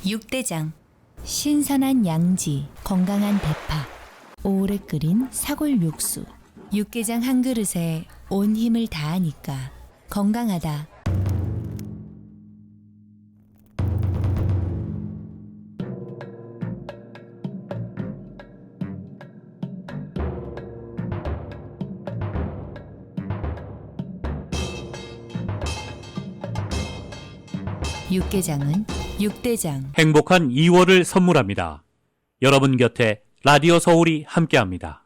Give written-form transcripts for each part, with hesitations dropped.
육대장. 신선한 양지, 건강한 대파, 오래 끓인 사골 육수. 육개장 한 그릇에 온 힘을 다하니까 건강하다. 육개장은 육대장. 행복한 2월을 선물합니다. 여러분 곁에 라디오 서울이 함께합니다.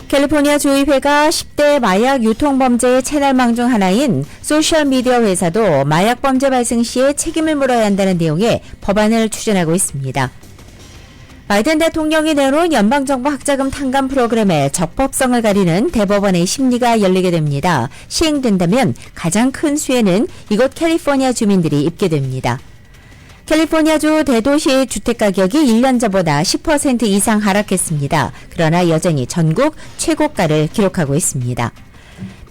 캘리포니아 주의회가 10대 마약 유통범죄의 채널망 중 하나인 소셜미디어 회사도 마약 범죄 발생 시에 책임을 물어야 한다는 내용의 법안을 추진하고 있습니다. 바이든 대통령이 내놓은 연방정부 학자금 탕감 프로그램의 적법성을 가리는 대법원의 심리가 열리게 됩니다. 시행된다면 가장 큰 수혜는 이곳 캘리포니아 주민들이 입게 됩니다. 캘리포니아주 대도시 주택가격이 1년 전보다 10% 이상 하락했습니다. 그러나 여전히 전국 최고가를 기록하고 있습니다.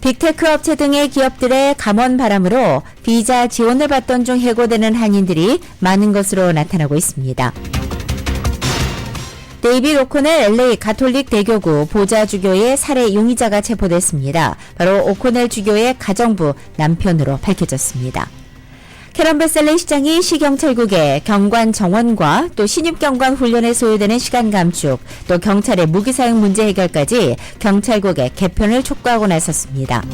빅테크 업체 등의 기업들의 감원 바람으로 비자 지원을 받던 중 해고되는 한인들이 많은 것으로 나타나고 있습니다. 데이빗 오코넬 LA 가톨릭 대교구 보좌주교의 살해 용의자가 체포됐습니다. 바로 오코넬 주교의 가정부 남편으로 밝혀졌습니다. 캐런 베셀리 시장이 시경찰국의 경관 정원과 또 신입경관 훈련에 소요되는 시간 감축, 또 경찰의 무기 사용 문제 해결까지 경찰국의 개편을 촉구하고 나섰습니다.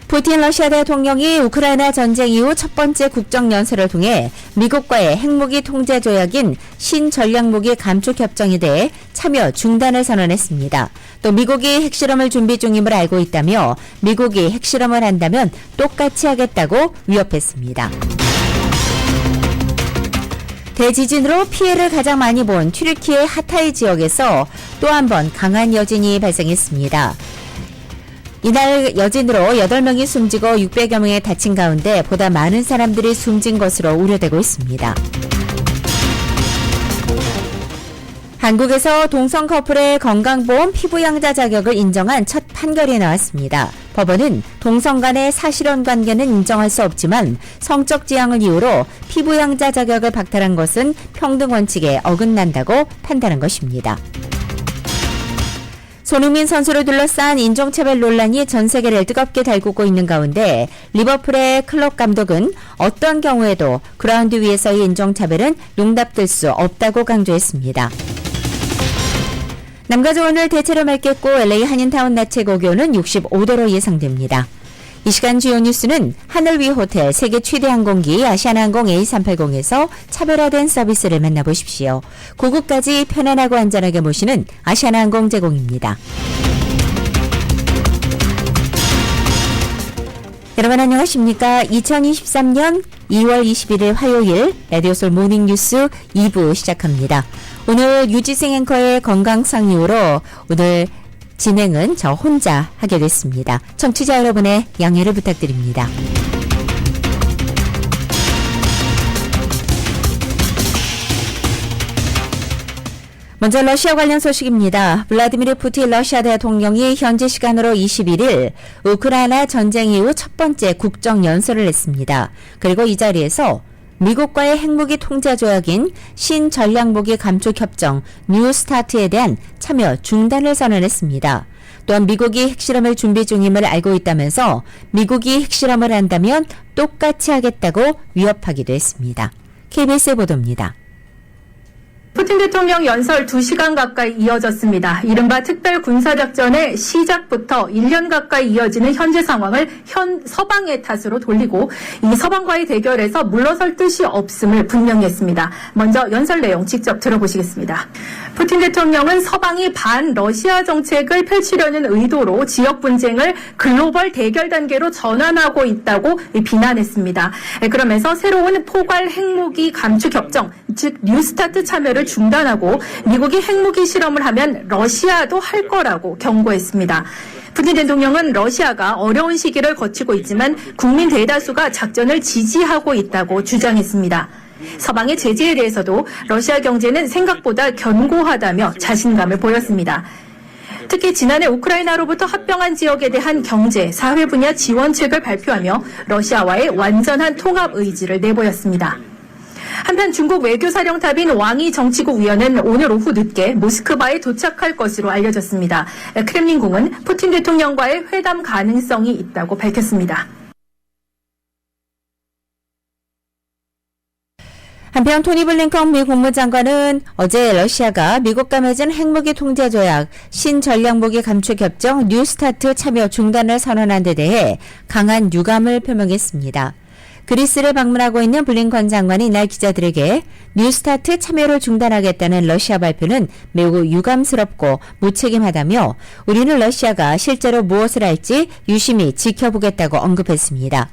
푸틴 러시아 대통령이 우크라이나 전쟁 이후 첫 번째 국정연설을 통해 미국과의 핵무기 통제 조약인 신전략무기 감축협정에 대해 참여 중단을 선언했습니다. 또 미국이 핵실험을 준비 중임을 알고 있다며 미국이 핵실험을 한다면 똑같이 하겠다고 위협했습니다. 대지진으로 피해를 가장 많이 본 튀르키예 하타이 지역에서 또 한 번 강한 여진이 발생했습니다. 이날 여진으로 8명이 숨지고 600여 명이 다친 가운데 보다 많은 사람들이 숨진 것으로 우려되고 있습니다. 한국에서 동성 커플의 건강보험 피부양자 자격을 인정한 첫 판결이 나왔습니다. 법원은 동성 간의 사실혼 관계는 인정할 수 없지만 성적 지향을 이유로 피부양자 자격을 박탈한 것은 평등 원칙에 어긋난다고 판단한 것입니다. 손흥민 선수를 둘러싼 인종차별 논란이 전 세계를 뜨겁게 달구고 있는 가운데 리버풀의 클럽 감독은 어떤 경우에도 그라운드 위에서의 인종차별은 용납될 수 없다고 강조했습니다. 남가주 오늘 대체로 맑겠고 LA 한인타운 낮 최고 기온은 65도로 예상됩니다. 이 시간 주요 뉴스는 하늘 위 호텔 세계 최대 항공기 아시아나항공 A380에서 차별화된 서비스를 만나보십시오. 고국까지 편안하고 안전하게 모시는 아시아나항공 제공입니다. 여러분 안녕하십니까? 2023년 2월 21일 화요일 라디오솔 모닝뉴스 2부 시작합니다. 오늘 유지승 앵커의 건강상 이유로 오늘 진행은 저 혼자 하게 됐습니다. 청취자 여러분의 양해를 부탁드립니다. 먼저 러시아 관련 소식입니다. 블라디미르 푸틴 러시아 대통령이 현지 시간으로 21일 우크라이나 전쟁 이후 첫 번째 국정연설을 했습니다. 그리고 이 자리에서 미국과의 핵무기 통제 조약인 신전략무기 감축협정 뉴 스타트에 대한 참여 중단을 선언했습니다. 또한 미국이 핵실험을 준비 중임을 알고 있다면서 미국이 핵실험을 한다면 똑같이 하겠다고 위협하기도 했습니다. KBS의 보도입니다. 푸틴 대통령 연설 2시간 가까이 이어졌습니다. 이른바 특별 군사작전의 시작부터 1년 가까이 이어지는 현재 상황을 서방의 탓으로 돌리고 이 서방과의 대결에서 물러설 뜻이 없음을 분명히 했습니다. 먼저 연설 내용 직접 들어보시겠습니다. 푸틴 대통령은 서방이 반러시아 정책을 펼치려는 의도로 지역 분쟁을 글로벌 대결 단계로 전환하고 있다고 비난했습니다. 그러면서 새로운 포괄 핵무기 감축 협정, 즉 뉴스타트 참여를 중단하고 미국이 핵무기 실험을 하면 러시아도 할 거라고 경고했습니다. 푸틴 대통령은 러시아가 어려운 시기를 거치고 있지만 국민 대다수가 작전을 지지하고 있다고 주장했습니다. 서방의 제재에 대해서도 러시아 경제는 생각보다 견고하다며 자신감을 보였습니다. 특히 지난해 우크라이나로부터 합병한 지역에 대한 경제, 사회 분야 지원책을 발표하며 러시아와의 완전한 통합 의지를 내보였습니다. 한편 중국 외교사령탑인 왕이 정치국 위원은 오늘 오후 늦게 모스크바에 도착할 것으로 알려졌습니다. 크렘린궁은 푸틴 대통령과의 회담 가능성이 있다고 밝혔습니다. 한편 토니 블링컨 미 국무장관은 어제 러시아가 미국과 맺은 핵무기 통제 조약 신전략무기 감축 협정 뉴스타트 참여 중단을 선언한 데 대해 강한 유감을 표명했습니다. 그리스를 방문하고 있는 블링컨 장관이 이날 기자들에게 뉴스타트 참여를 중단하겠다는 러시아 발표는 매우 유감스럽고 무책임하다며 우리는 러시아가 실제로 무엇을 할지 유심히 지켜보겠다고 언급했습니다.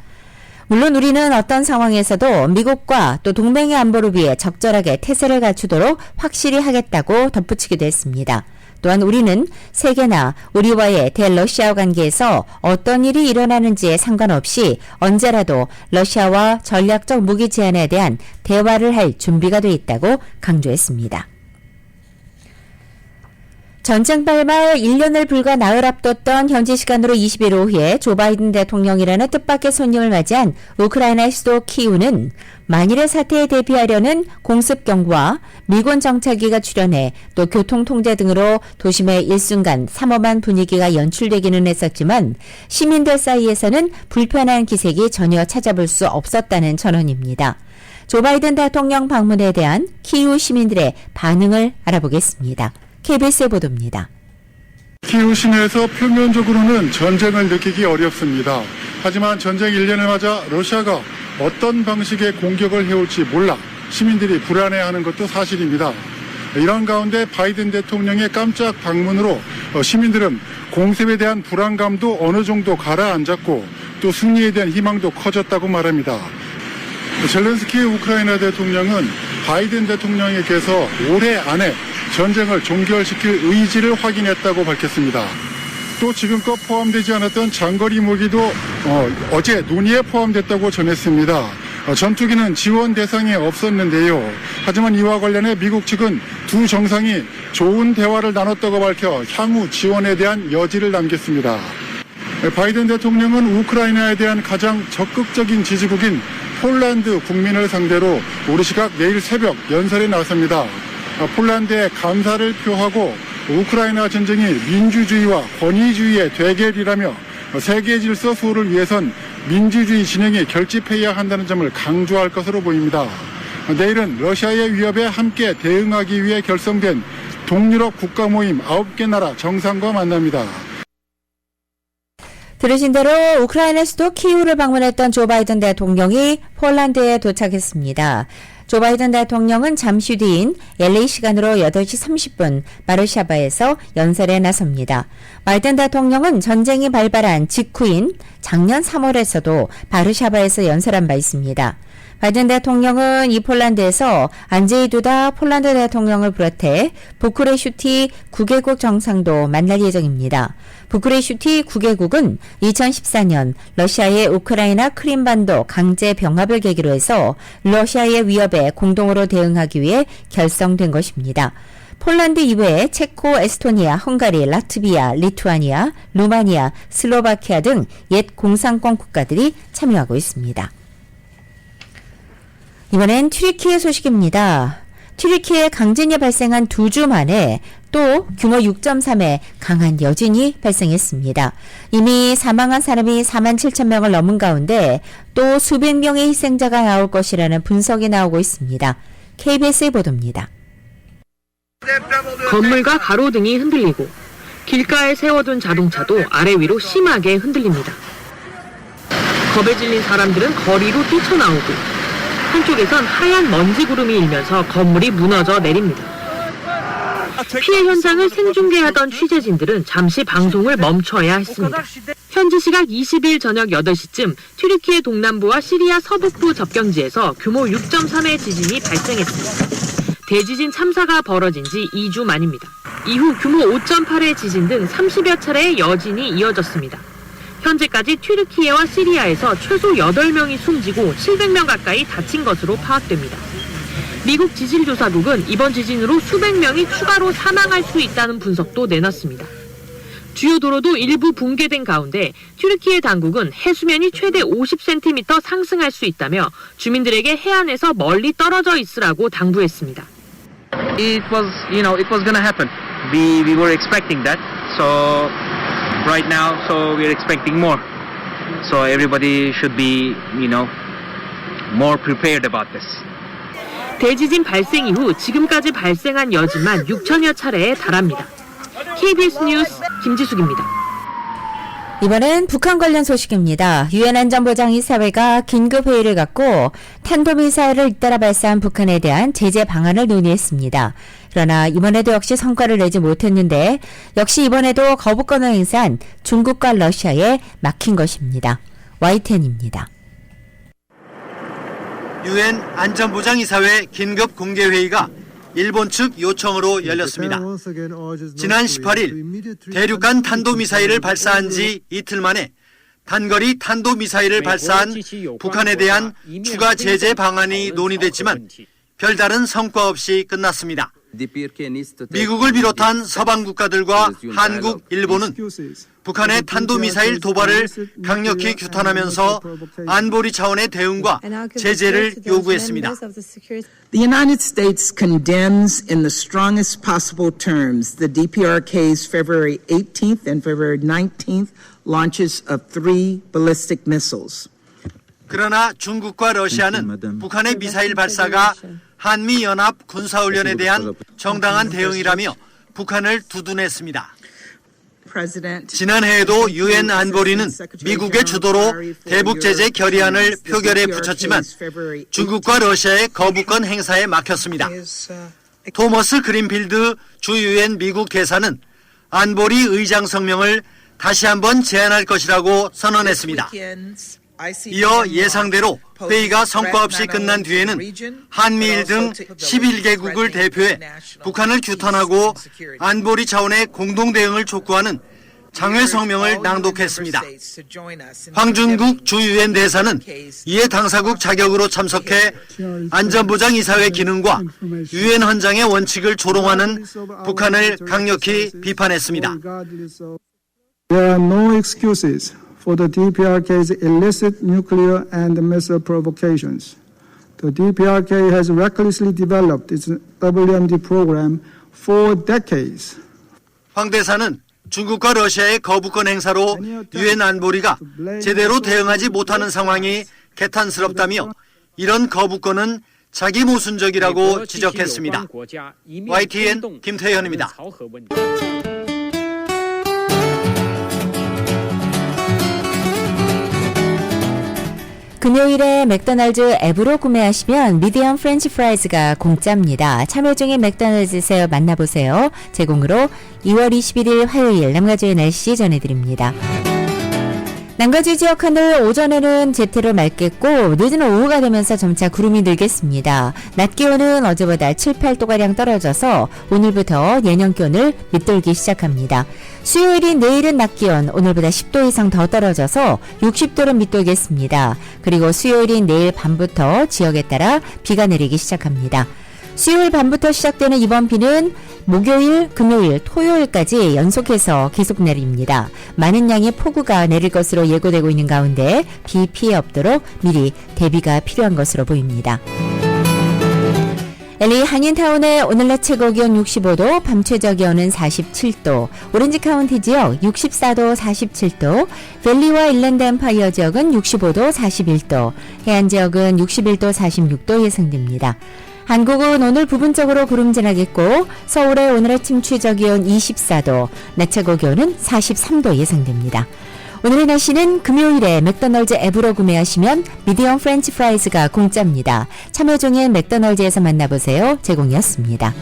물론 우리는 어떤 상황에서도 미국과 또 동맹의 안보를 위해 적절하게 태세를 갖추도록 확실히 하겠다고 덧붙이기도 했습니다. 또한 우리는 세계나 우리와의 대러시아 관계에서 어떤 일이 일어나는지에 상관없이 언제라도 러시아와 전략적 무기 제한에 대한 대화를 할 준비가 돼 있다고 강조했습니다. 전쟁 발발 1년을 불과 나흘 앞뒀던 현지 시간으로 20일 오후에 조 바이든 대통령이라는 뜻밖의 손님을 맞이한 우크라이나의 수도 키이우는 만일의 사태에 대비하려는 공습 경보와 미군 정찰기가 출현해 또 교통 통제 등으로 도심에 일순간 삼엄한 분위기가 연출되기는 했었지만 시민들 사이에서는 불편한 기색이 전혀 찾아볼 수 없었다는 전언입니다. 조 바이든 대통령 방문에 대한 키이우 시민들의 반응을 알아보겠습니다. KBS 보도입니다. 키이우 시내에서 표면적으로는 전쟁을 느끼기 어렵습니다. 하지만 전쟁 1년을 맞아 러시아가 어떤 방식의 공격을 해올지 몰라 시민들이 불안해하는 것도 사실입니다. 이런 가운데 바이든 대통령의 깜짝 방문으로 시민들은 공습에 대한 불안감도 어느 정도 가라앉았고 또 승리에 대한 희망도 커졌다고 말합니다. 젤렌스키 우크라이나 대통령은 바이든 대통령에게서 올해 안에 전쟁을 종결시킬 의지를 확인했다고 밝혔습니다. 또 지금껏 포함되지 않았던 장거리 무기도 어제 논의에 포함됐다고 전했습니다. 전투기는 지원 대상에 없었는데요. 하지만 이와 관련해 미국 측은 두 정상이 좋은 대화를 나눴다고 밝혀 향후 지원에 대한 여지를 남겼습니다. 바이든 대통령은 우크라이나에 대한 가장 적극적인 지지국인 폴란드 국민을 상대로 우리 시각 내일 새벽 연설에 나섭니다. 폴란드에 감사를 표하고 우크라이나 전쟁이 민주주의와 권위주의의 대결이라며 세계 질서 수호를 위해선 민주주의 진영이 결집해야 한다는 점을 강조할 것으로 보입니다. 내일은 러시아의 위협에 함께 대응하기 위해 결성된 동유럽 국가 모임 9개 나라 정상과 만납니다. 들으신 대로 우크라이나 수도 키이우를 방문했던 조 바이든 대통령이 폴란드에 도착했습니다. 조 바이든 대통령은 잠시 뒤인 LA 시간으로 8시 30분 바르샤바에서 연설에 나섭니다. 바이든 대통령은 전쟁이 발발한 직후인 작년 3월에서도 바르샤바에서 연설한 바 있습니다. 바이든 대통령은 이 폴란드에서 안제이 두다 폴란드 대통령을 비롯해 부쿠레슈티 9개국 정상도 만날 예정입니다. 부쿠레슈티 9개국은 2014년 러시아의 우크라이나 크림반도 강제 병합을 계기로 해서 러시아의 위협에 공동으로 대응하기 위해 결성된 것입니다. 폴란드 이외에 체코, 에스토니아, 헝가리, 라트비아, 리투아니아, 루마니아, 슬로바키아 등 옛 공산권 국가들이 참여하고 있습니다. 이번엔 튀르키예 소식입니다. 튀르키예에 강진이 발생한 2주 만에 또 규모 6.3의 강한 여진이 발생했습니다. 이미 사망한 사람이 4만 7천 명을 넘은 가운데 또 수백 명의 희생자가 나올 것이라는 분석이 나오고 있습니다. KBS 보도입니다. 건물과 가로등이 흔들리고 길가에 세워둔 자동차도 아래 위로 심하게 흔들립니다. 겁에 질린 사람들은 거리로 뛰쳐나오고 한쪽에선 하얀 먼지 구름이 일면서 건물이 무너져 내립니다. 피해 현장을 생중계하던 취재진들은 잠시 방송을 멈춰야 했습니다. 현지 시각 20일 저녁 8시쯤 튀르키예 동남부와 시리아 서북부 접경지에서 규모 6.3의 지진이 발생했습니다. 대지진 참사가 벌어진 지 2주 만입니다. 이후 규모 5.8의 지진 등 30여 차례의 여진이 이어졌습니다. 현재까지 튀르키예와 시리아에서 최소 8명이 숨지고 700명 가까이 다친 것으로 파악됩니다. 미국 지질조사국은 이번 지진으로 수백 명이 추가로 사망할 수 있다는 분석도 내놨습니다. 주요 도로도 일부 붕괴된 가운데 튀르키예 당국은 해수면이 최대 50cm 상승할 수 있다며 주민들에게 해안에서 멀리 떨어져 있으라고 당부했습니다. It was going to happen. We were expecting that. So right now, so we're expecting more. So everybody should be, more prepared about this. 대지진 발생 이후 지금까지 발생한 여진만 6천여 차례에 달합니다. KBS 뉴스 김지숙입니다. 이번엔 북한 관련 소식입니다. 유엔 안전보장이사회가 긴급 회의를 갖고 탄도미사일을 잇따라 발사한 북한에 대한 제재 방안을 논의했습니다. 그러나 이번에도 역시 성과를 내지 못했는데 역시 이번에도 거부권을 행사한 중국과 러시아에 막힌 것입니다. YTN입니다. 유엔 안전보장이사회 긴급 공개회의가 일본 측 요청으로 열렸습니다. 지난 18일 대륙간 탄도미사일을 발사한 지 이틀 만에 단거리 탄도미사일을 발사한 북한에 대한 추가 제재 방안이 논의됐지만 별다른 성과 없이 끝났습니다. 미국을 비롯한 서방 국가들과 한국, 일본은 북한의 탄도미사일 도발을 강력히 규탄하면서 안보리 차원의 대응과 제재를 요구했습니다. The United States condemns in the strongest possible terms the DPRK's February 18th and February 19th launches of 3 ballistic missiles. 그러나 중국과 러시아는 북한의 미사일 발사가 한미연합 군사훈련에 대한 정당한 대응이라며 북한을 두둔했습니다. 지난해에도 유엔 안보리는 미국의 주도로 대북 제재 결의안을 표결에 붙였지만 중국과 러시아의 거부권 행사에 막혔습니다. 토머스 그린필드 주 유엔 미국 대사는 안보리 의장 성명을 다시 한번 제안할 것이라고 선언했습니다. 이어 예상대로 회의가 성과 없이 끝난 뒤에는 한미일 등 11개국을 대표해 북한을 규탄하고 안보리 차원의 공동 대응을 촉구하는 장외 성명을 낭독했습니다. 황준국 주 유엔 대사는 이에 당사국 자격으로 참석해 안전보장이사회 기능과 유엔 헌장의 원칙을 조롱하는 북한을 강력히 비판했습니다. There are no excuses for the DPRK's illicit nuclear and missile provocations. The DPRK has recklessly developed its WMD program for decades. 황 대사는 중국과 러시아의 거부권 행사로 유엔 안보리가 제대로 대응하지 못하는 상황이 개탄스럽다며 이런 거부권은 자기 모순적이라고 지적했습니다. YTN 김태현입니다. 금요일에 맥도날드 앱으로 구매하시면 미디엄 프렌치 프라이즈가 공짜입니다. 참여 중인 맥도날드에서 만나보세요. 제공으로 2월 21일 화요일 남가주의 날씨 전해드립니다. 남가주 지역 하늘 오전에는 제태로 맑겠고 늦은 오후가 되면서 점차 구름이 늘겠습니다. 낮 기온은 어제보다 7, 8도가량 떨어져서 오늘부터 예년 기온을 밑돌기 시작합니다. 수요일인 내일은 낮 기온 오늘보다 10도 이상 더 떨어져서 60도를 밑돌겠습니다. 그리고 수요일인 내일 밤부터 지역에 따라 비가 내리기 시작합니다. 수요일 밤부터 시작되는 이번 비는 목요일, 금요일, 토요일까지 연속해서 계속 내립니다. 많은 양의 폭우가 내릴 것으로 예고되고 있는 가운데 비 피해 없도록 미리 대비가 필요한 것으로 보입니다. LA 한인타운의 오늘 낮 최고 기온 65도, 밤 최저 기온은 47도, 오렌지 카운티 지역 64도, 47도, 밸리와 일랜드 엠파이어 지역은 65도, 41도, 해안 지역은 61도, 46도 예상됩니다. 한국은 오늘 부분적으로 구름진하겠고 서울의 오늘 아침 최저 기온 24도, 낮 최고 기온은 43도 예상됩니다. 오늘의 날씨는 금요일에 맥도날드 앱으로 구매하시면 미디엄 프렌치 프라이즈가 공짜입니다. 참여 중인 맥도날드에서 만나보세요. 제공이었습니다.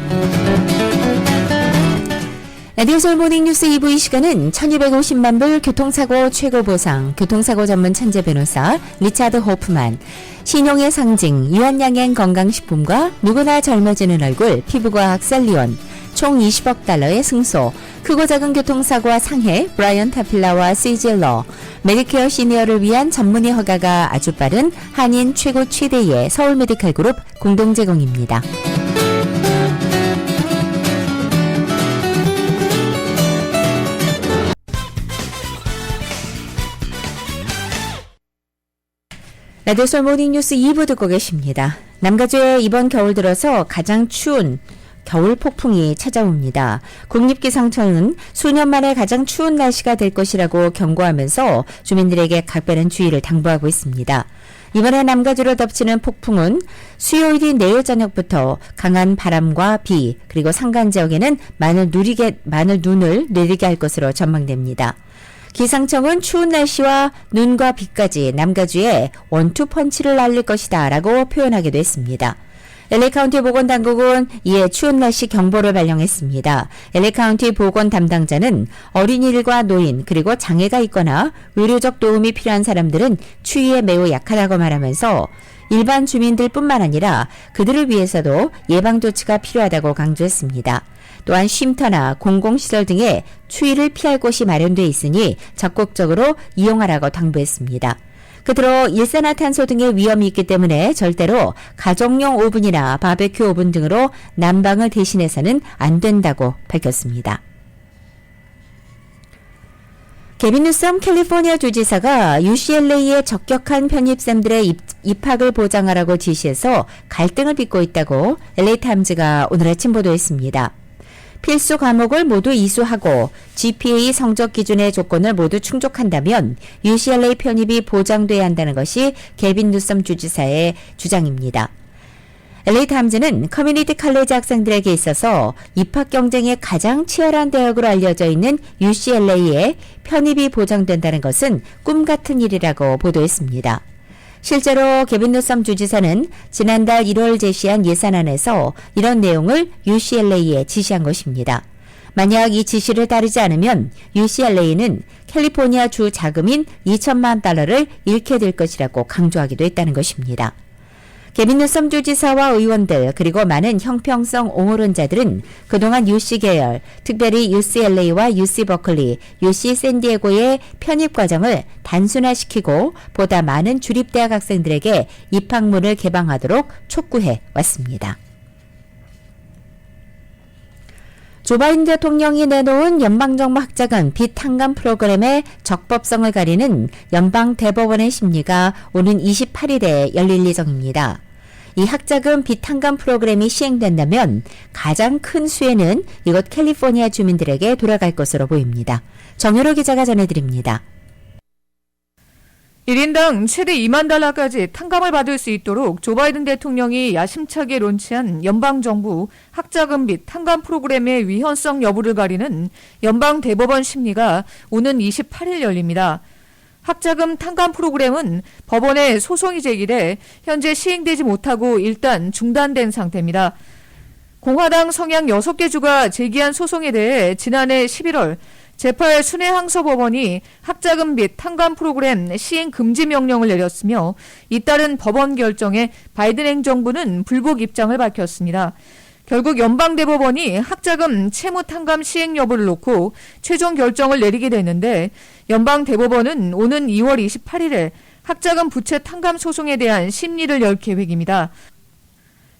라디오 서울 모닝뉴스 2부 이 시간은 1250만 불 교통사고 최고보상, 교통사고 전문 천재 변호사 리차드 호프만, 신용의 상징 유한양행 건강식품과 누구나 젊어지는 얼굴 피부과학 셀리온, 총 20억 달러의 승소, 크고 작은 교통사고와 상해, 브라이언 타필라와 시질러, 메디케어 시니어를 위한 전문의 허가가 아주 빠른 한인 최고 최대의 서울 메디칼 그룹 공동 제공입니다. 라디오 서울 모닝뉴스 2부 듣고 계십니다. 남가주에 이번 겨울 들어서 가장 추운 겨울 폭풍이 찾아옵니다. 국립기상청은 수년 만에 가장 추운 날씨가 될 것이라고 경고하면서 주민들에게 각별한 주의를 당부하고 있습니다. 이번에 남가주로 덮치는 폭풍은 수요일인 내일 저녁부터 강한 바람과 비, 그리고 산간 지역에는 많은 눈을 내리게 할 것으로 전망됩니다. 기상청은 추운 날씨와 눈과 비까지 남가주에 원투 펀치를 날릴 것이다 라고 표현하기도 했습니다. LA 카운티 보건당국은 이에 추운 날씨 경보를 발령했습니다. LA 카운티 보건 담당자는 어린이들과 노인 그리고 장애가 있거나 의료적 도움이 필요한 사람들은 추위에 매우 약하다고 말하면서 일반 주민들뿐만 아니라 그들을 위해서도 예방조치가 필요하다고 강조했습니다. 또한 쉼터나 공공시설 등의 추위를 피할 곳이 마련돼 있으니 적극적으로 이용하라고 당부했습니다. 그대로 일산화탄소 등의 위험이 있기 때문에 절대로 가정용 오븐이나 바베큐 오븐 등으로 난방을 대신해서는 안 된다고 밝혔습니다. 게빈 뉴섬 캘리포니아 주지사가 UCLA의 적격한 편입생들의 입학을 보장하라고 지시해서 갈등을 빚고 있다고 LA타임즈가 오늘 아침 보도했습니다. 필수 과목을 모두 이수하고 GPA 성적 기준의 조건을 모두 충족한다면 UCLA 편입이 보장돼야 한다는 것이 게빈 뉴섬 주지사의 주장입니다. LA타임즈는 커뮤니티 칼리지 학생들에게 있어서 입학 경쟁이 가장 치열한 대학으로 알려져 있는 UCLA에 편입이 보장된다는 것은 꿈 같은 일이라고 보도했습니다. 실제로 게빈 뉴섬 주지사는 지난달 1월 제시한 예산안에서 이런 내용을 UCLA에 지시한 것입니다. 만약 이 지시를 따르지 않으면 UCLA는 캘리포니아 주 자금인 2천만 달러를 잃게 될 것이라고 강조하기도 했다는 것입니다. 게빈 뉴섬 주지사와 의원들 그리고 많은 형평성 옹호론자들은 그동안 UC 계열, 특별히 UCLA와 UC 버클리, UC 샌디에고의 편입 과정을 단순화시키고 보다 많은 주립대학 학생들에게 입학문을 개방하도록 촉구해 왔습니다. 조 바이든 대통령이 내놓은 연방정부 학자금 빚 탕감 프로그램의 적법성을 가리는 연방 대법원의 심리가 오는 28일에 열릴 예정입니다. 이 학자금 빚 탕감 프로그램이 시행된다면 가장 큰 수혜는 이곳 캘리포니아 주민들에게 돌아갈 것으로 보입니다. 정유로 기자가 전해드립니다. 1인당 최대 2만 달러까지 탕감을 받을 수 있도록 조 바이든 대통령이 야심차게 론치한 연방정부 학자금 빚 탕감 프로그램의 위헌성 여부를 가리는 연방대법원 심리가 오는 28일 열립니다. 학자금 탕감 프로그램은 법원에 소송이 제기돼 현재 시행되지 못하고 일단 중단된 상태입니다. 공화당 성향 6개 주가 제기한 소송에 대해 지난해 11월 제8 순회항소법원이 학자금 빚 탕감 프로그램 시행 금지 명령을 내렸으며 잇따른 법원 결정에 바이든 행정부는 불복 입장을 밝혔습니다. 결국 연방대법원이 학자금 채무 탕감 시행 여부를 놓고 최종 결정을 내리게 됐는데 연방대법원은 오는 2월 28일에 학자금 부채 탕감 소송에 대한 심리를 열 계획입니다.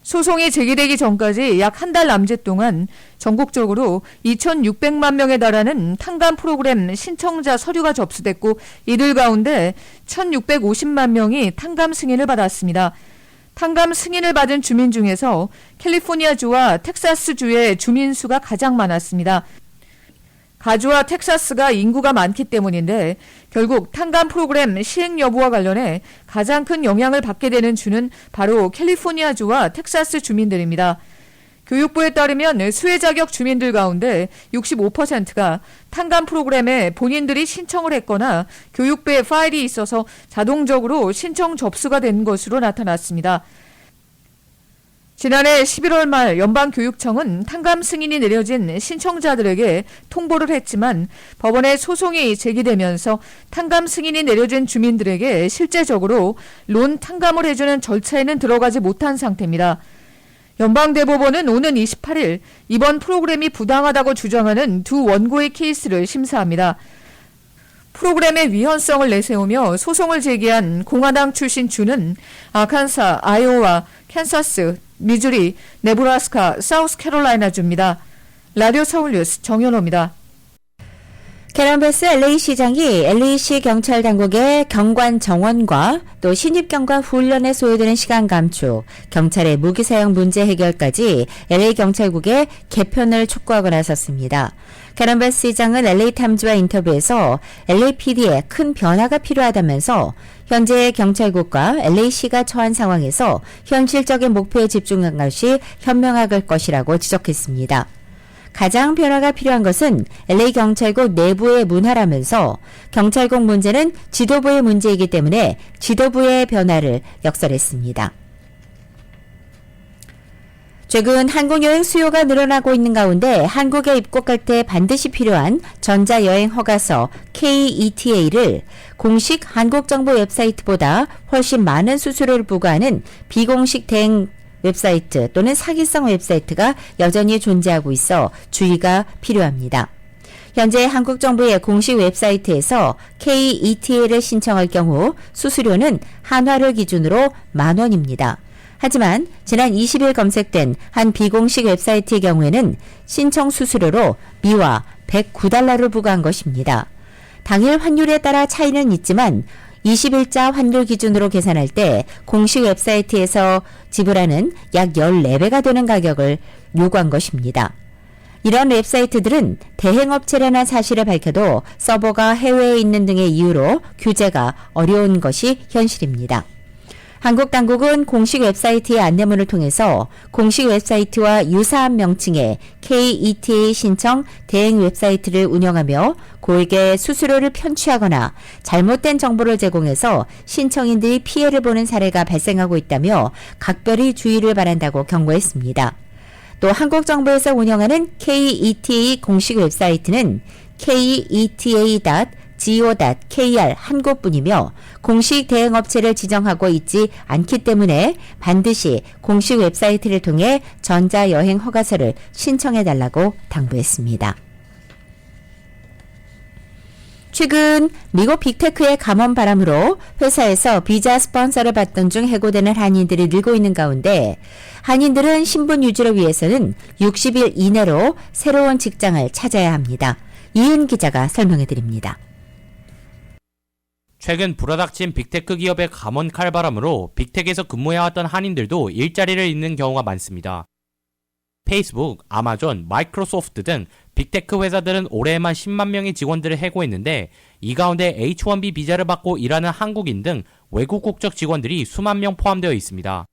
소송이 제기되기 전까지 약 한 달 남짓 동안 전국적으로 2,600만 명에 달하는 탕감 프로그램 신청자 서류가 접수됐고 이들 가운데 1,650만 명이 탕감 승인을 받았습니다. 탕감 승인을 받은 주민 중에서 캘리포니아주와 텍사스주의 주민 수가 가장 많았습니다. 가주와 텍사스가 인구가 많기 때문인데 결국 탕감 프로그램 시행 여부와 관련해 가장 큰 영향을 받게 되는 주는 바로 캘리포니아주와 텍사스 주민들입니다. 교육부에 따르면 수혜 자격 주민들 가운데 65%가 탕감 프로그램에 본인들이 신청을 했거나 교육부에 파일이 있어서 자동적으로 신청 접수가 된 것으로 나타났습니다. 지난해 11월 말 연방교육청은 탕감 승인이 내려진 신청자들에게 통보를 했지만 법원에 소송이 제기되면서 탕감 승인이 내려진 주민들에게 실제적으로 론 탕감을 해주는 절차에는 들어가지 못한 상태입니다. 연방대법원은 오는 28일 이번 프로그램이 부당하다고 주장하는 두 원고의 케이스를 심사합니다. 프로그램의 위헌성을 내세우며 소송을 제기한 공화당 출신 주는 아칸사, 아이오와, 캔사스, 미주리, 네브라스카, 사우스캐롤라이나주입니다. 라디오 서울뉴스 정현호입니다. 캐런 베스 LA시장이 LA시 경찰 당국의 경관 정원과 또 신입 경관 훈련에 소요되는 시간 감축, 경찰의 무기 사용 문제 해결까지 LA 경찰국의 개편을 촉구하고 나섰습니다. 캐런 베스 시장은 LA타임즈와 인터뷰에서 LAPD에 큰 변화가 필요하다면서 현재 경찰국과 LA시가 처한 상황에서 현실적인 목표에 집중한 것이 현명할 것이라고 지적했습니다. 가장 변화가 필요한 것은 LA 경찰국 내부의 문화라면서 경찰국 문제는 지도부의 문제이기 때문에 지도부의 변화를 역설했습니다. 최근 한국 여행 수요가 늘어나고 있는 가운데 한국에 입국할 때 반드시 필요한 전자여행 허가서 KETA를 공식 한국 정부 웹사이트보다 훨씬 많은 수수료를 부과하는 비공식 대행 웹사이트 또는 사기성 웹사이트가 여전히 존재하고 있어 주의가 필요합니다. 현재 한국 정부의 공식 웹사이트에서 KETA를 신청할 경우 수수료는 한화를 기준으로 10,000원입니다. 하지만 지난 20일 검색된 한 비공식 웹사이트의 경우에는 신청 수수료로 미화 109달러를 부과한 것입니다. 당일 환율에 따라 차이는 있지만 20일자 환율 기준으로 계산할 때 공식 웹사이트에서 지불하는 약 14배가 되는 가격을 요구한 것입니다. 이런 웹사이트들은 대행업체라는 사실을 밝혀도 서버가 해외에 있는 등의 이유로 규제가 어려운 것이 현실입니다. 한국 당국은 공식 웹사이트의 안내문을 통해서 공식 웹사이트와 유사한 명칭의 KETA 신청 대행 웹사이트를 운영하며 고액의 수수료를 편취하거나 잘못된 정보를 제공해서 신청인들이 피해를 보는 사례가 발생하고 있다며 각별히 주의를 바란다고 경고했습니다. 또 한국 정부에서 운영하는 KETA 공식 웹사이트는 keta.go.kr 한 곳뿐이며 공식 대행업체를 지정하고 있지 않기 때문에 반드시 공식 웹사이트를 통해 전자여행 허가서를 신청해달라고 당부했습니다. 최근 미국 빅테크의 감원 바람으로 회사에서 비자 스폰서를 받던 중 해고되는 한인들이 늘고 있는 가운데 한인들은 신분 유지를 위해서는 60일 이내로 새로운 직장을 찾아야 합니다. 이은 기자가 설명해드립니다. 최근 불어닥친 빅테크 기업의 감원 칼바람으로 빅텍에서 근무해왔던 한인들도 일자리를 잃는 경우가 많습니다. 페이스북, 아마존, 마이크로소프트 등 빅테크 회사들은 올해에만 10만 명의 직원들을 해고했는데 이 가운데 H-1B 비자를 받고 일하는 한국인 등 외국 국적 직원들이 수만 명 포함되어 있습니다.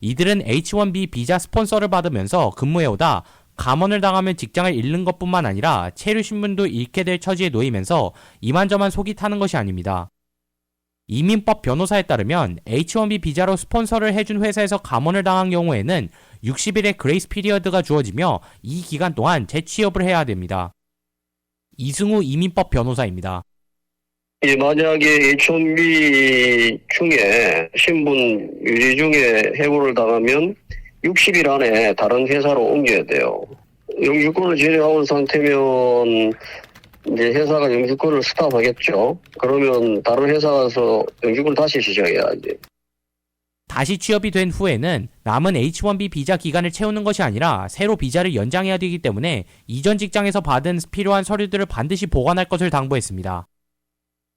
이들은 H-1B 비자 스폰서를 받으면서 근무해오다 감원을 당하면 직장을 잃는 것뿐만 아니라 체류 신분도 잃게 될 처지에 놓이면서 이만저만 속이 타는 것이 아닙니다. 이민법 변호사에 따르면 H-1B 비자로 스폰서를 해준 회사에서 감원을 당한 경우에는 60일의 그레이스 피리어드가 주어지며 이 기간 동안 재취업을 해야 됩니다. 이승우 이민법 변호사입니다. 만약에 H-1B 중에 신분 유지 중에 해고를 당하면 60일 안에 다른 회사로 옮겨야 돼요. 영주권을 제외한 상태면 이제 회사가 영주권을 스탑하겠죠. 그러면 다른 회사 가서 영주권을 다시 시작해야지. 다시 취업이 된 후에는 남은 H-1B 비자 기간을 채우는 것이 아니라 새로 비자를 연장해야 되기 때문에 이전 직장에서 받은 필요한 서류들을 반드시 보관할 것을 당부했습니다.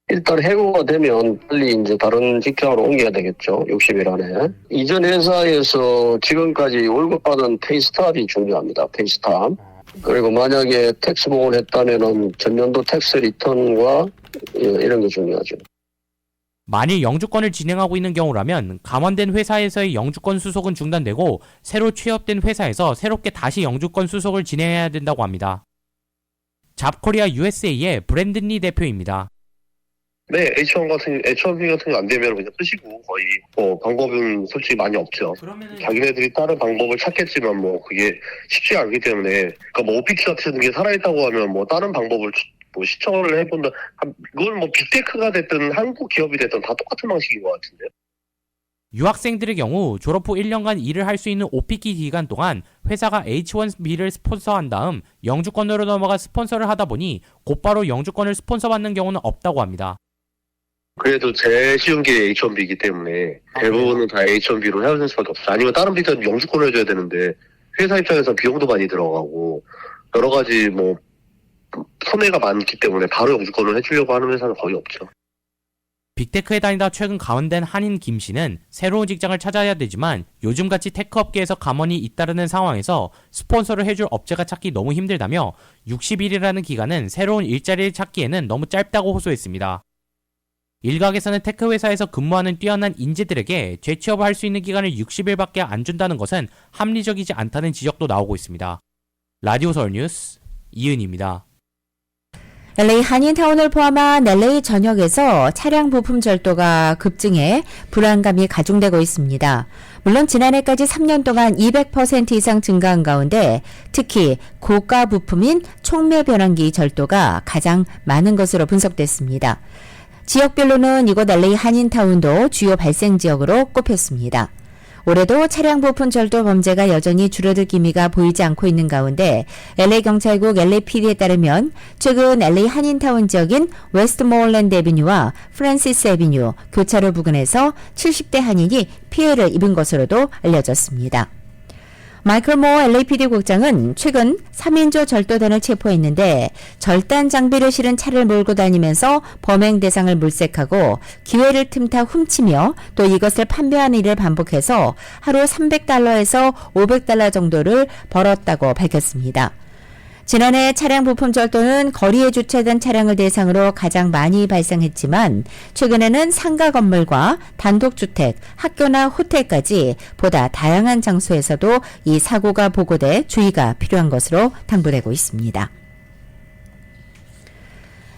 일단 해고가 되면 빨리 이제 다른 직장으로 옮겨야 되겠죠. 60일 안에. 이전 회사에서 지금까지 월급 받은 페이스탑이 중요합니다. 페이스탑. 그리고 만약에 텍스 보고를 했다면은 전년도 텍스 리턴과 이런 게 중요하죠. 만일 영주권을 진행하고 있는 경우라면 감원된 회사에서의 영주권 수속은 중단되고 새로 취업된 회사에서 새롭게 다시 영주권 수속을 진행해야 된다고 합니다. 잡코리아 USA의 브랜든리 대표입니다. 네, H-1B 같은 거 안 되면 그냥 끄시고 거의 방법은 솔직히 많이 없죠. 자기네들이 다른 방법을 찾겠지만 그게 쉽지 않기 때문에 그러니까 OPT 같은 게 살아있다고 하면 다른 방법을 시청을 해본다. 이건 빅테크가 됐든 한국 기업이 됐든 다 똑같은 방식인 것 같은데요. 유학생들의 경우 졸업 후 1년간 일을 할 수 있는 OPT 기간 동안 회사가 H1B를 스폰서한 다음 영주권으로 넘어가 스폰서를 하다 보니 곧바로 영주권을 스폰서받는 경우는 없다고 합니다. 그래도 제일 쉬운 게 H1B이기 때문에 대부분은 다 H1B로 헤어질 수밖에 없어요. 아니면 다른 비자는 영주권을 해줘야 되는데 회사 입장에서 비용도 많이 들어가고 여러 가지 뭐 손해가 많기 때문에 바로 영주권을 해주려고 하는 회사는 거의 없죠. 빅테크에 다니다 최근 가원된 한인 김 씨는 새로운 직장을 찾아야 되지만 요즘같이 테크업계에서 감원이 잇따르는 상황에서 스폰서를 해줄 업체가 찾기 너무 힘들다며 60일이라는 기간은 새로운 일자리를 찾기에는 너무 짧다고 호소했습니다. 일각에서는 테크 회사에서 근무하는 뛰어난 인재들에게 재취업을 할 수 있는 기간을 60일밖에 안 준다는 것은 합리적이지 않다는 지적도 나오고 있습니다. 라디오 서울 뉴스 이은입니다. LA 한인타운을 포함한 LA 전역에서 차량 부품 절도가 급증해 불안감이 가중되고 있습니다. 물론 지난해까지 3년 동안 200% 이상 증가한 가운데 특히 고가 부품인 촉매 변환기 절도가 가장 많은 것으로 분석됐습니다. 지역별로는 이곳 LA 한인타운도 주요 발생 지역으로 꼽혔습니다. 올해도 차량 부품 절도 범죄가 여전히 줄어들 기미가 보이지 않고 있는 가운데 LA 경찰국 LAPD에 따르면 최근 LA 한인타운 지역인 웨스트모어랜드 애비뉴와 프랜시스 애비뉴 교차로 부근에서 70대 한인이 피해를 입은 것으로도 알려졌습니다. 마이클 모어 LAPD 국장은 최근 3인조 절도단을 체포했는데 절단 장비를 실은 차를 몰고 다니면서 범행 대상을 물색하고 기회를 틈타 훔치며 또 이것을 판매하는 일을 반복해서 하루 $300에서 $500 정도를 벌었다고 밝혔습니다. 지난해 차량 부품 절도는 거리에 주차된 차량을 대상으로 가장 많이 발생했지만 최근에는 상가 건물과 단독주택, 학교나 호텔까지 보다 다양한 장소에서도 이 사고가 보고돼 주의가 필요한 것으로 당부되고 있습니다.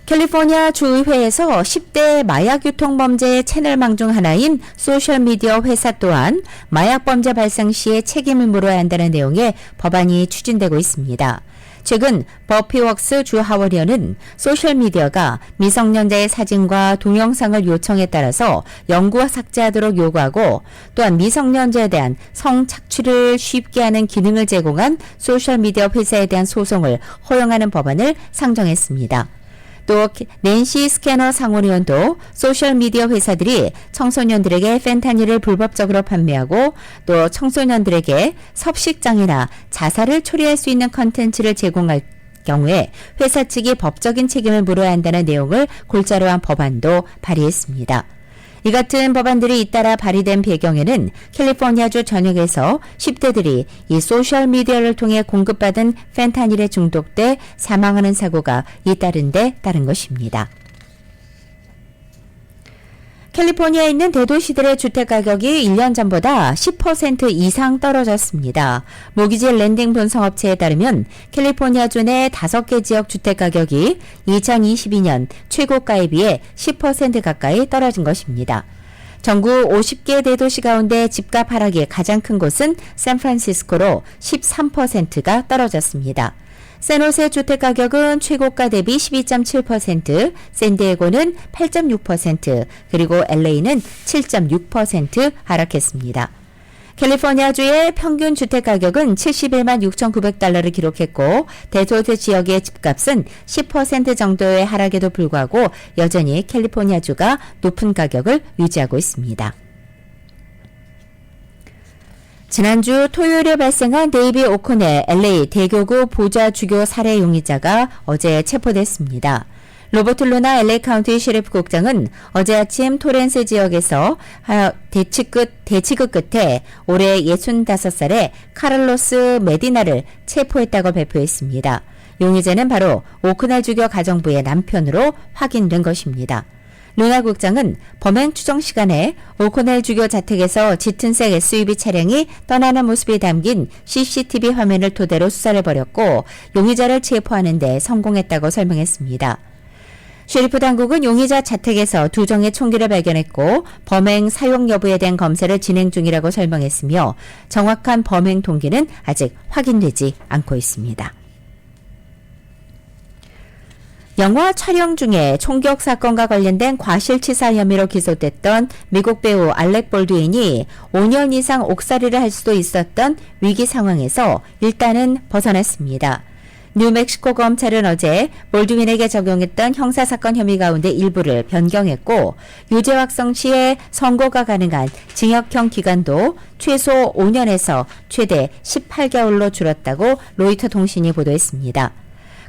캘리포니아 주의회에서 10대 마약 유통 범죄 채널망 중 하나인 소셜미디어 회사 또한 마약 범죄 발생 시에 책임을 물어야 한다는 내용의 법안이 추진되고 있습니다. 최근 버피웍스 주 하원의원은 소셜미디어가 미성년자의 사진과 동영상을 요청에 따라서 영구와 삭제하도록 요구하고 또한 미성년자에 대한 성착취를 쉽게 하는 기능을 제공한 소셜미디어 회사에 대한 소송을 허용하는 법안을 상정했습니다. 또 낸시 스캐너 상원의원도 소셜미디어 회사들이 청소년들에게 펜타닐을 불법적으로 판매하고 또 청소년들에게 섭식장애나 자살을 초래할 수 있는 컨텐츠를 제공할 경우에 회사 측이 법적인 책임을 물어야 한다는 내용을 골자로 한 법안도 발의했습니다. 이 같은 법안들이 잇따라 발의된 배경에는 캘리포니아주 전역에서 10대들이 이 소셜미디어를 통해 공급받은 펜타닐에 중독돼 사망하는 사고가 잇따른 데 따른 것입니다. 캘리포니아에 있는 대도시들의 주택가격이 1년 전보다 10% 이상 떨어졌습니다. 모기지 랜딩 분석업체에 따르면 캘리포니아주 내 5개 지역 주택가격이 2022년 최고가에 비해 10% 가까이 떨어진 것입니다. 전국 50개 대도시 가운데 집값 하락이 가장 큰 곳은 샌프란시스코로 13%가 떨어졌습니다. 샌호세 주택가격은 최고가 대비 12.7%, 샌디에고는 8.6%, 그리고 LA는 7.6% 하락했습니다. 캘리포니아주의 평균 주택가격은 71만 6,900달러를 기록했고 대도시 지역의 집값은 10% 정도의 하락에도 불구하고 여전히 캘리포니아주가 높은 가격을 유지하고 있습니다. 지난주 토요일에 발생한 데이비 오코넬 LA 대교구 보좌 주교 살해 용의자가 어제 체포됐습니다. 로버트 루나 LA 카운티 시리프 국장은 어제 아침 토렌스 지역에서 대치극 끝에 올해 65살의 카를로스 메디나를 체포했다고 발표했습니다. 용의자는 바로 오코넬 주교 가정부의 남편으로 확인된 것입니다. 루나 국장은 범행 추정 시간에 오코넬 주교 자택에서 짙은색 SUV 차량이 떠나는 모습이 담긴 CCTV 화면을 토대로 수사를 벌였고 용의자를 체포하는 데 성공했다고 설명했습니다. 셰리프 당국은 용의자 자택에서 2정의 총기를 발견했고 범행 사용 여부에 대한 검사를 진행 중이라고 설명했으며 정확한 범행 동기는 아직 확인되지 않고 있습니다. 영화 촬영 중에 총격 사건과 관련된 과실치사 혐의로 기소됐던 미국 배우 알렉 볼드윈이 5년 이상 옥살이를 할 수도 있었던 위기 상황에서 일단은 벗어났습니다. 뉴멕시코 검찰은 어제 볼드윈에게 적용했던 형사사건 혐의 가운데 일부를 변경했고 유죄 확정 시에 선고가 가능한 징역형 기간도 최소 5년에서 최대 18개월로 줄었다고 로이터 통신이 보도했습니다.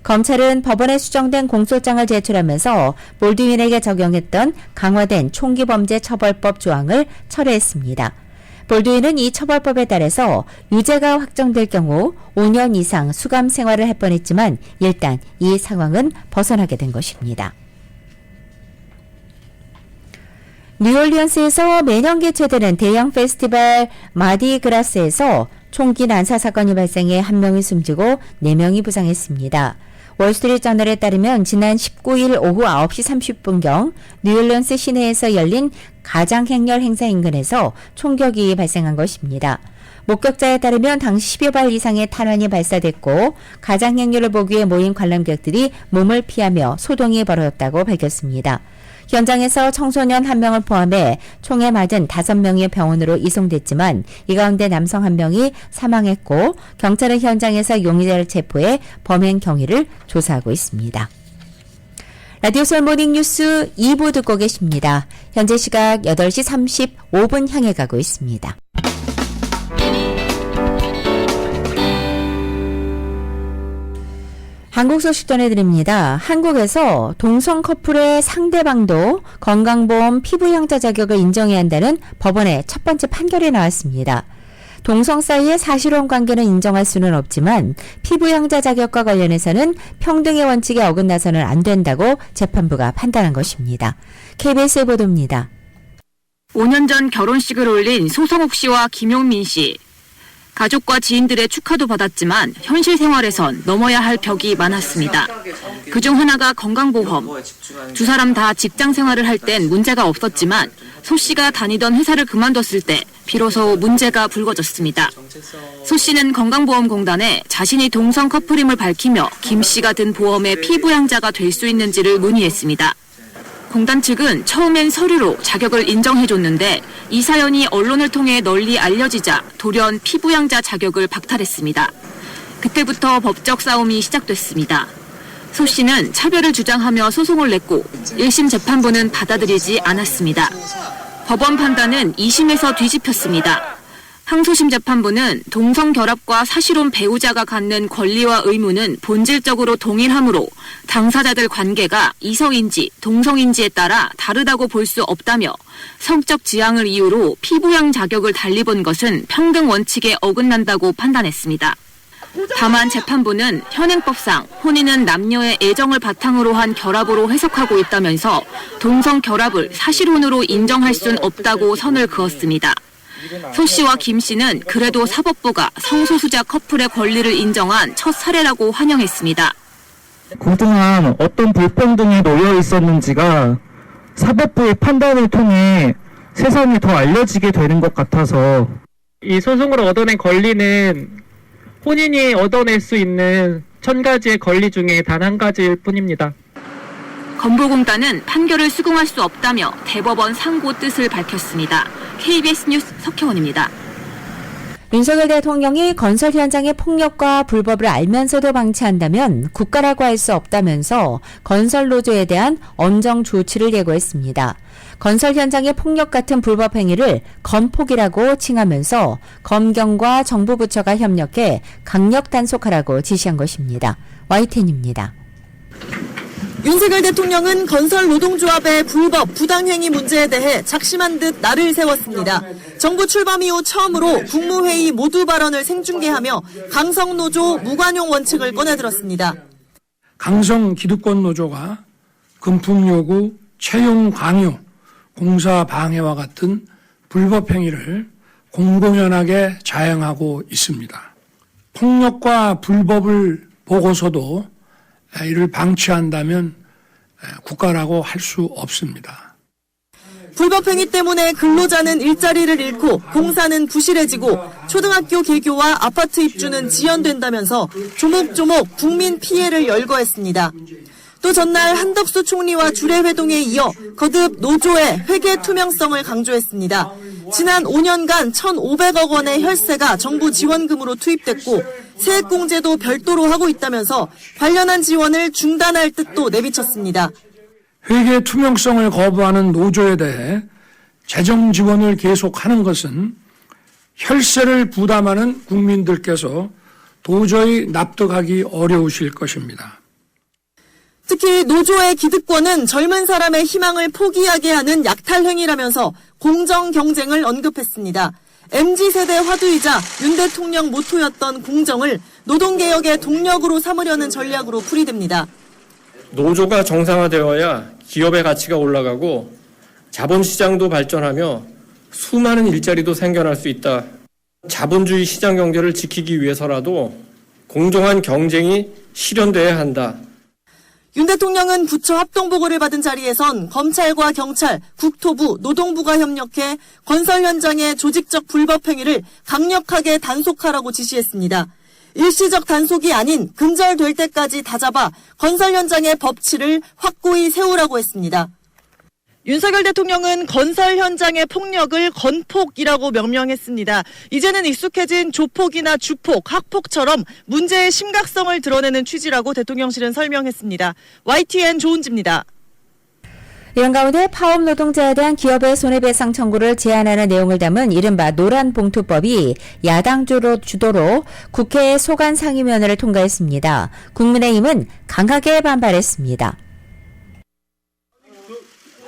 검찰은 법원에 수정된 공소장을 제출하면서 볼드윈에게 적용했던 강화된 총기범죄 처벌법 조항을 철회했습니다. 볼드윈은 이 처벌법에 따라서 유죄가 확정될 경우 5년 이상 수감 생활을 할 뻔했지만 일단 이 상황은 벗어나게 된 것입니다. 뉴올리언스에서 매년 개최되는 대형 페스티벌 마디그라스에서 총기 난사 사건이 발생해 1명이 숨지고 4명이 부상했습니다. 월스트리트저널에 따르면 지난 19일 오후 9시 30분경 뉴올리언스 시내에서 열린 가장행렬 행사 인근에서 총격이 발생한 것입니다. 목격자에 따르면 당시 10여 발 이상의 탄환이 발사됐고 가장행렬을 보기 위해 모인 관람객들이 몸을 피하며 소동이 벌어졌다고 밝혔습니다. 현장에서 청소년 1명을 포함해 총에 맞은 5명이 병원으로 이송됐지만 이 가운데 남성 1명이 사망했고 경찰은 현장에서 용의자를 체포해 범행 경위를 조사하고 있습니다. 라디오 서울 모닝뉴스 2부 듣고 계십니다. 현재 시각 8시 35분 향해 가고 있습니다. 한국 소식 전해드립니다. 한국에서 동성 커플의 상대방도 건강보험 피부양자 자격을 인정해야 한다는 법원의 첫 번째 판결이 나왔습니다. 동성 사이의 사실혼 관계는 인정할 수는 없지만 피부양자 자격과 관련해서는 평등의 원칙에 어긋나서는 안 된다고 재판부가 판단한 것입니다. KBS 보도입니다. 5년 전 결혼식을 올린 소성욱 씨와 김용민 씨. 가족과 지인들의 축하도 받았지만 현실 생활에선 넘어야 할 벽이 많았습니다. 그중 하나가 건강보험. 두 사람 다 직장 생활을 할 땐 문제가 없었지만 소 씨가 다니던 회사를 그만뒀을 때 비로소 문제가 불거졌습니다. 소 씨는 건강보험공단에 자신이 동성 커플임을 밝히며 김 씨가 든 보험의 피부양자가 될 수 있는지를 문의했습니다. 공단 측은 처음엔 서류로 자격을 인정해줬는데 이 사연이 언론을 통해 널리 알려지자 돌연 피부양자 자격을 박탈했습니다. 그때부터 법적 싸움이 시작됐습니다. 소 씨는 차별을 주장하며 소송을 냈고 1심 재판부는 받아들이지 않았습니다. 법원 판단은 2심에서 뒤집혔습니다. 항소심 재판부는 동성 결합과 사실혼 배우자가 갖는 권리와 의무는 본질적으로 동일하므로 당사자들 관계가 이성인지 동성인지에 따라 다르다고 볼 수 없다며 성적 지향을 이유로 피부양 자격을 달리 본 것은 평등 원칙에 어긋난다고 판단했습니다. 다만 재판부는 현행법상 혼인은 남녀의 애정을 바탕으로 한 결합으로 해석하고 있다면서 동성 결합을 사실혼으로 인정할 순 없다고 선을 그었습니다. 소 씨와 김 씨는 그래도 사법부가 성소수자 커플의 권리를 인정한 첫 사례라고 환영했습니다. 그동안 어떤 불평등이 놓여 있었는지가 사법부의 판단을 통해 세상에 더 알려지게 되는 것 같아서 이 소송으로 얻어낸 권리는 혼인이 얻어낼 수 있는 1000가지의 권리 중에 단 한 가지일 뿐입니다. 건보공단은 판결을 수긍할 수 없다며 대법원 상고 뜻을 밝혔습니다. KBS 뉴스 석혜원입니다. 윤석열 대통령이 건설 현장의 폭력과 불법을 알면서도 방치한다면 국가라고 할 수 없다면서 건설 노조에 대한 엄정 조치를 예고했습니다. 건설 현장의 폭력 같은 불법 행위를 건폭이라고 칭하면서 검경과 정부 부처가 협력해 강력 단속하라고 지시한 것입니다. YTN입니다. 윤석열 대통령은 건설 노동조합의 불법 부당행위 문제에 대해 작심한 듯 날을 세웠습니다. 정부 출범 이후 처음으로 국무회의 모두 발언을 생중계하며 강성노조 무관용 원칙을 꺼내들었습니다. 강성 기득권 노조가 금품 요구, 채용 강요, 공사 방해와 같은 불법 행위를 공공연하게 자행하고 있습니다. 폭력과 불법을 보고서도 이를 방치한다면 국가라고 할 수 없습니다. 불법 행위 때문에 근로자는 일자리를 잃고 공사는 부실해지고 초등학교 개교와 아파트 입주는 지연된다면서 조목조목 국민 피해를 열거했습니다. 또 전날 한덕수 총리와 주례회동에 이어 거듭 노조의 회계 투명성을 강조했습니다. 지난 5년간 1,500억 원의 혈세가 정부 지원금으로 투입됐고 세액공제도 별도로 하고 있다면서 관련한 지원을 중단할 뜻도 내비쳤습니다. 회계 투명성을 거부하는 노조에 대해 재정 지원을 계속하는 것은 혈세를 부담하는 국민들께서 도저히 납득하기 어려우실 것입니다. 특히 노조의 기득권은 젊은 사람의 희망을 포기하게 하는 약탈 행위라면서 공정 경쟁을 언급했습니다. MZ세대 화두이자 윤 대통령 모토였던 공정을 노동개혁의 동력으로 삼으려는 전략으로 풀이됩니다. 노조가 정상화되어야 기업의 가치가 올라가고 자본시장도 발전하며 수많은 일자리도 생겨날 수 있다. 자본주의 시장 경제를 지키기 위해서라도 공정한 경쟁이 실현돼야 한다. 윤 대통령은 부처 합동보고를 받은 자리에선 검찰과 경찰, 국토부, 노동부가 협력해 건설 현장의 조직적 불법 행위를 강력하게 단속하라고 지시했습니다. 일시적 단속이 아닌 근절될 때까지 다잡아 건설 현장의 법치를 확고히 세우라고 했습니다. 윤석열 대통령은 건설 현장의 폭력을 건폭이라고 명명했습니다. 이제는 익숙해진 조폭이나 주폭, 학폭처럼 문제의 심각성을 드러내는 취지라고 대통령실은 설명했습니다. YTN 조은지입니다. 이런 가운데 파업 노동자에 대한 기업의 손해배상 청구를 제한하는 내용을 담은 이른바 노란봉투법이 야당 주도로 국회 소관상임위원회를 통과했습니다. 국민의힘은 강하게 반발했습니다.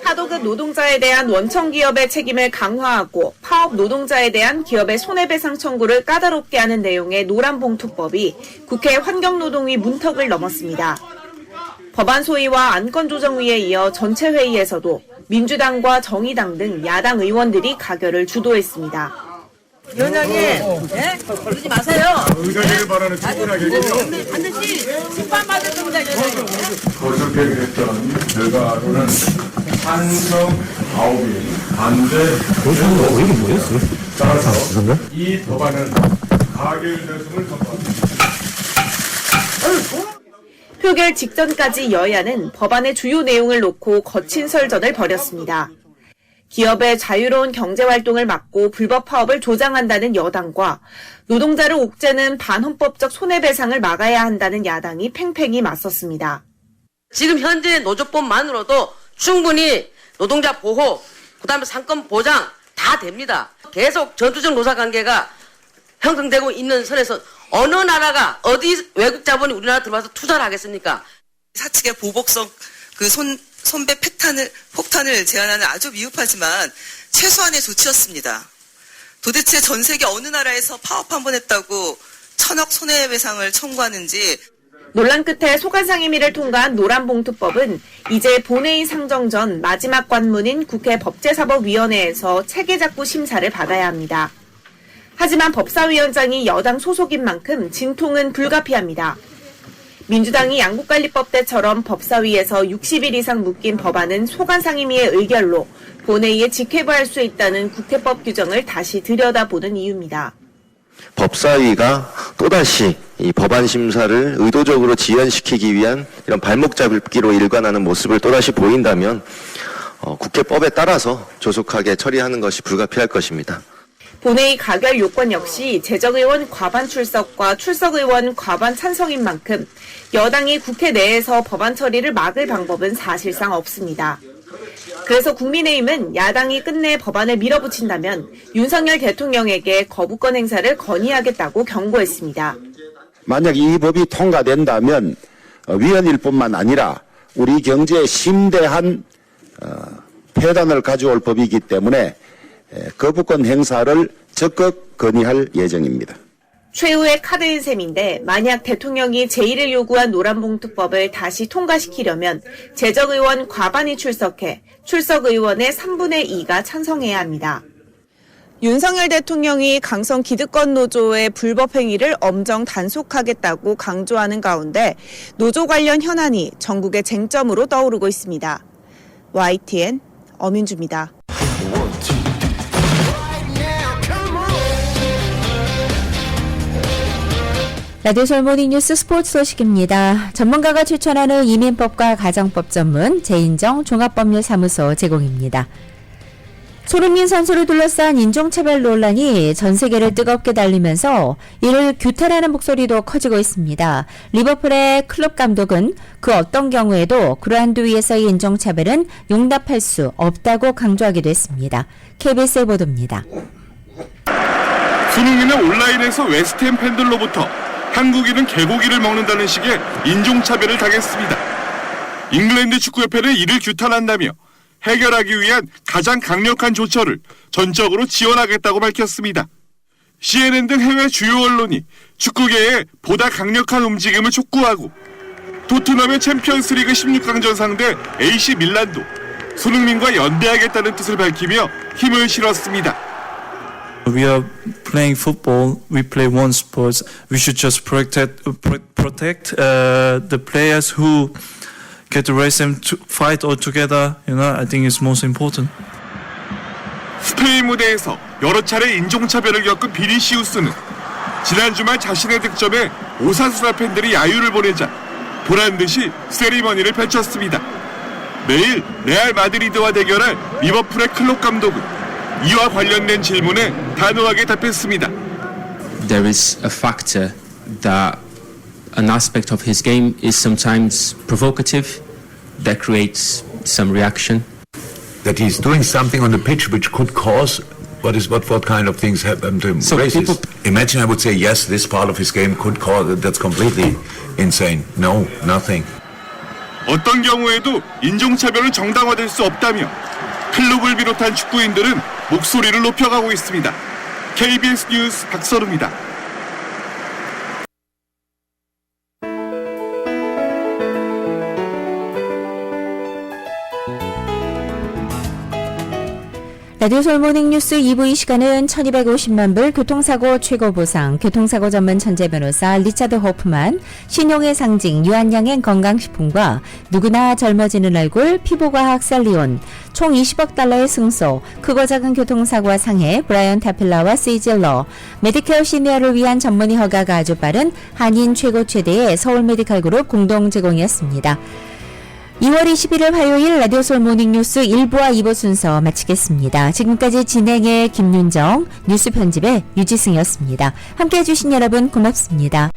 하도급 노동자에 대한 원청 기업의 책임을 강화하고 파업 노동자에 대한 기업의 손해배상 청구를 까다롭게 하는 내용의 노란봉투법이 국회 환경노동위 문턱을 넘었습니다. 법안 소위와 안건조정위에 이어 전체 회의에서도 민주당과 정의당 등 야당 의원들이 가결을 주도했습니다. 위원장님, 네? 그러지 마세요. 의사결의 발언은 충분하게 얘기죠. 반드시 심판받을 겁니다, 위원장님. 거기서 계획했던 결과로는 찬성 9인, 반대 이게 뭐였어요? 따라서 이 법안은 가결되었음을 선포합니다. 표결 직전까지 여야는 법안의 주요 내용을 놓고 거친 설전을 벌였습니다. 기업의 자유로운 경제활동을 막고 불법 파업을 조장한다는 여당과 노동자를 옥죄는 반헌법적 손해배상을 막아야 한다는 야당이 팽팽히 맞섰습니다. 지금 현재 노조법만으로도 충분히 노동자 보호, 그다음에 상권 보장 다 됩니다. 계속 전투적 노사관계가 형성되고 있는 선에서 어느 나라가 어디 외국 자본이 우리나라 들어와서 투자를 하겠습니까? 사측의 보복성 손배 폭탄을 제한하는 아주 미흡하지만 최소한의 조치였습니다. 도대체 전 세계 어느 나라에서 파업 한 번 했다고 1,000억 손해배상을 청구하는지. 논란 끝에 소관상임위를 통과한 노란봉투법은 이제 본회의 상정 전 마지막 관문인 국회 법제사법위원회에서 체계작구 심사를 받아야 합니다. 하지만 법사위원장이 여당 소속인 만큼 진통은 불가피합니다. 민주당이 양국관리법 때처럼 법사위에서 60일 이상 묶인 법안은 소관상임위의 의결로 본회의에 직회부할 수 있다는 국회법 규정을 다시 들여다보는 이유입니다. 법사위가 또다시 이 법안 심사를 의도적으로 지연시키기 위한 이런 발목 잡기로 일관하는 모습을 또다시 보인다면 국회법에 따라서 조속하게 처리하는 것이 불가피할 것입니다. 본회의 가결 요건 역시 재적의원 과반 출석과 출석의원 과반 찬성인 만큼 여당이 국회 내에서 법안 처리를 막을 방법은 사실상 없습니다. 그래서 국민의힘은 야당이 끝내 법안을 밀어붙인다면 윤석열 대통령에게 거부권 행사를 건의하겠다고 경고했습니다. 만약 이 법이 통과된다면 위헌일 뿐만 아니라 우리 경제에 심대한 폐단을 가져올 법이기 때문에 거부권 행사를 적극 건의할 예정입니다. 최후의 카드인 셈인데 만약 대통령이 제1을 요구한 노란봉투법을 다시 통과시키려면 재적의원 과반이 출석해 출석의원의 3분의 2가 찬성해야 합니다. 윤석열 대통령이 강성 기득권 노조의 불법 행위를 엄정 단속하겠다고 강조하는 가운데 노조 관련 현안이 전국의 쟁점으로 떠오르고 있습니다. YTN 엄윤주입니다. 라디오 솔모닝 뉴스 스포츠 소식입니다. 전문가가 추천하는 이민법과 가정법 전문 재인정 종합법률사무소 제공입니다. 손흥민 선수를 둘러싼 인종차별 논란이 전 세계를 뜨겁게 달리면서 이를 규탄하는 목소리도 커지고 있습니다. 리버풀의 클럽 감독은 그 어떤 경우에도 그러한 도의에서의 인종차별은 용납할 수 없다고 강조하기도 했습니다. KBS의 보도입니다. 손흥민은 온라인에서 웨스트햄 팬들로부터 한국인은 개고기를 먹는다는 식의 인종차별을 당했습니다. 잉글랜드 축구협회는 이를 규탄한다며 해결하기 위한 가장 강력한 조처를 전적으로 지원하겠다고 밝혔습니다. CNN 등 해외 주요 언론이 축구계에 보다 강력한 움직임을 촉구하고 토트넘의 챔피언스리그 16강전 상대 AC 밀란도 손흥민과 연대하겠다는 뜻을 밝히며 힘을 실었습니다. We are playing football. We play one sport. We should just protect the players who get to race them to fight all together. I think it's most important. 스페인 무대에서 여러 차례 인종차별을 겪은 비니시우스는 지난 주말 자신의 득점에 오사수나 팬들이 야유를 보내자 보란듯이 세리머니를 펼쳤습니다. 내일 레알 마드리드와 대결할 리버풀의 클롭 감독은 이와 관련된 질문에 단호하게 답했습니다. There is a factor that an aspect of his game is sometimes provocative, that creates some reaction. That he's doing something on the pitch which could cause what kind of things happen to him? So racist. Imagine I would say yes, this part of his game could cause. That's completely insane. No, nothing. 어떤 경우에도 인종차별을 정당화될 수 없다며 클럽을 비롯한 축구인들은 목소리를 높여가고 있습니다. KBS 뉴스 박선우입니다. 라디오 솔모닝 뉴스 2부 이 시간은 1250만 불 교통사고 최고 보상, 교통사고 전문 천재 변호사 리차드 호프만, 신용의 상징 유한양행 건강식품과 누구나 젊어지는 얼굴 피부과학 셀리온, 총 20억 달러의 승소, 크고 작은 교통사고와 상해 브라이언 타필라와 시질러, 메디케어 시니어를 위한 전문의 허가가 아주 빠른 한인 최고 최대의 서울 메디칼 그룹 공동 제공이었습니다. 2월 21일 화요일 라디오 솔 모닝뉴스 1부와 2부 순서 마치겠습니다. 지금까지 진행의 김윤정, 뉴스 편집의 유지승이었습니다. 함께해 주신 여러분 고맙습니다.